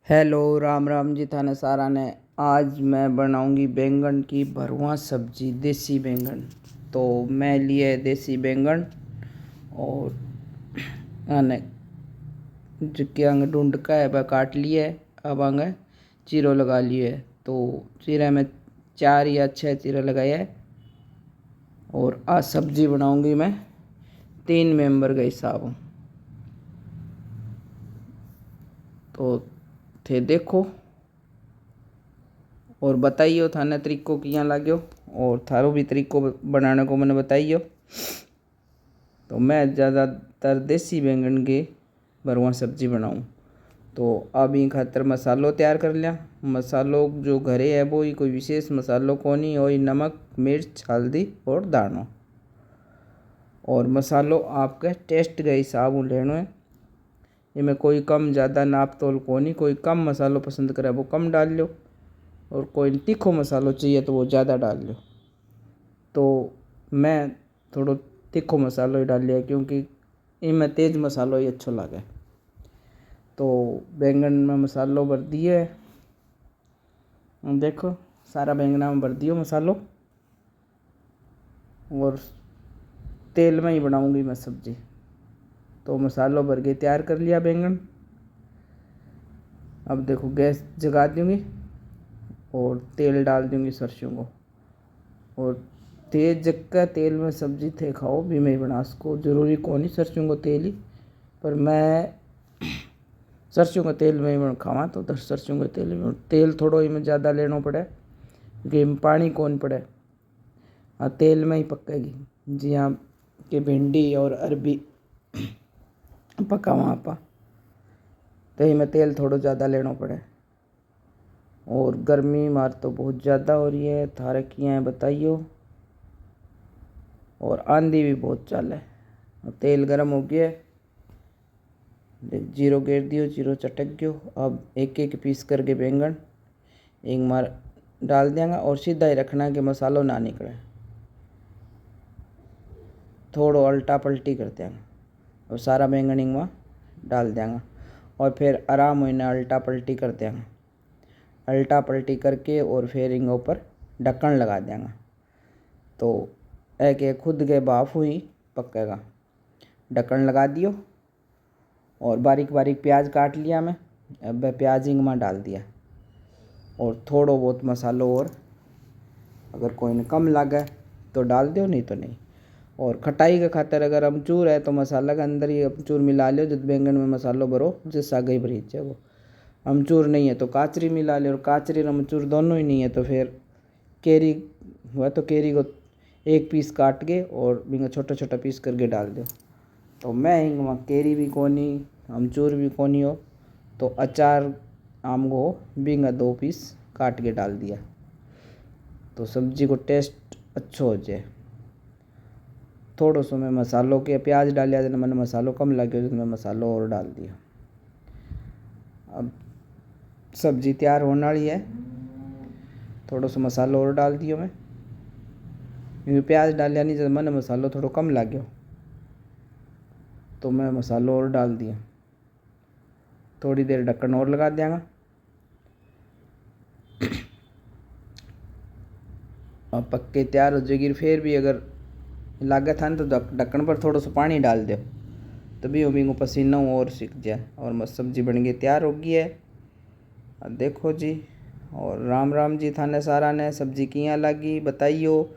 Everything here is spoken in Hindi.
हेलो राम राम जी थाने सारा ने। आज मैं बनाऊंगी बैंगन की भरवा सब्जी, देसी बैंगन। तो मैं लिए देसी बैंगन और आने जिसके अंग ढूंढ का है वह काट लिए। अब अंग चीरो लगा लिए। तो चीरे में 4 या 6 चीरे लगाए है। और आज सब्जी बनाऊंगी मैं 3 मेंबर के हिसाब। तो थे देखो और बताइयो थाने तरीको किया लाग्यो और थारो भी तरीको बनाने को मैंने बताइयो। तो मैं ज़्यादातर देसी बैंगन की भरवा सब्जी बनाऊँ। तो अब इन खातर मसालो तैयार कर लिया। मसालो जो घरे है वो ही कोई विशेष मसालो को नहीं हो, नमक मिर्च हल्दी और दानो। और मसालो आपके टेस्ट के हिसाब लेनो है। इनमें कोई कम ज़्यादा नाप तोल को नहीं। कोई कम मसालो पसंद करे वो कम डाल लो और कोई तीखो मसालो चाहिए तो वो ज़्यादा डाल लो। तो मैं थोड़ो तीखो मसालो ही डाल लिया क्योंकि इनमें तेज़ मसालो ही अच्छो लगे। तो बैंगन में मसालो भर दिए। देखो सारा बैंगना में भर दियो मसालो और तेल में ही बनाऊंगी मैं सब्जी। तो मसालो भर के तैयार कर लिया बैंगन। अब देखो गैस जगा दूंगी और तेल डाल दूंगी सरसों को। और तेज जक्का तेल में सब्जी थे खाओ भी मैं बना सको, जरूरी को नहीं सरसों को तेल ही। पर मैं सरसों का तेल में ही खावा तो सरसों के तेल में तेल थोड़ो ही में ज़्यादा लेना पड़े क्योंकि पानी कौन पड़े। हाँ तेल में ही पकेगी। जी हाँ कि भिंडी और अरबी पकावा आपा तो में तेल थोड़ा ज़्यादा लेना पड़े। और गर्मी मार तो बहुत ज़्यादा हो रही है, थारे किया है बताइयो। और आंधी भी बहुत चल है। तेल गरम हो गया, जीरो गेर दियो, जीरो चटक गयो। अब एक एक पीस करके बैंगन एक मार डाल देंगे और सीधा ही रखना कि मसालो ना निकले। थोड़ो अल्टा पलटी कर देंगे और सारा बैंगन इंगवा डाल देंगे और फिर आराम होने अल्टा पलटी कर देंगे। अल्टा पलटी करके और फिर इंग ऊपर ढक्कन लगा देंगे। तो एक खुद के भाप हुई पकेगा। ढक्कन लगा दियो और बारीक बारीक प्याज काट लिया मैं। अब प्याज इंग में डाल दिया और थोड़ो बहुत मसालो और अगर कोई ने कम लगे तो डाल दो, नहीं तो नहीं। और खटाई के खातर अगर अमचूर है तो मसाला के अंदर ही अमचूर मिला लो। जब बैंगन में मसालो भरो जिस आगे भरीच है वो। अमचूर नहीं है तो काचरी मिला ले और काचरी और अमचूर दोनों ही नहीं है तो फिर केरी हुआ तो केरी को एक पीस काट के और बिंगा छोटा छोटा पीस करके डाल दो। तो मैं हिंग केरी भी कोनी अमचूर भी कोनी हो तो अचार आम को बिंगा 2 पीस काट के डाल दिया तो सब्जी को टेस्ट अच्छो हो जाए। थोड़ो सो मैं मसालों के प्याज डालिया जब मैंने मसालो कम लगे तो मैं मसालो और डाल दिया। अब सब्जी तैयार होने वाली है। थोड़ो सो मसालो और डाल दियो मैं क्योंकि प्याज डालिया नहीं जब मैंने मसालो थोड़ो कम लाग्यो तो मैं मसालो और डाल दिया। थोड़ी देर ढक्कन और लगा देंगे। अब पक्के तैयार हो जाएगी। फिर भी अगर लागे था तो ढक्कन पर थोड़ा सा पानी डाल दो तभी वो को पसीना और सीख जाए। और मस्त सब्जी बन गई तैयार हो गई है। अब देखो जी। और राम राम जी थाने सारा ने। सब्जी किया लगी बताइयो।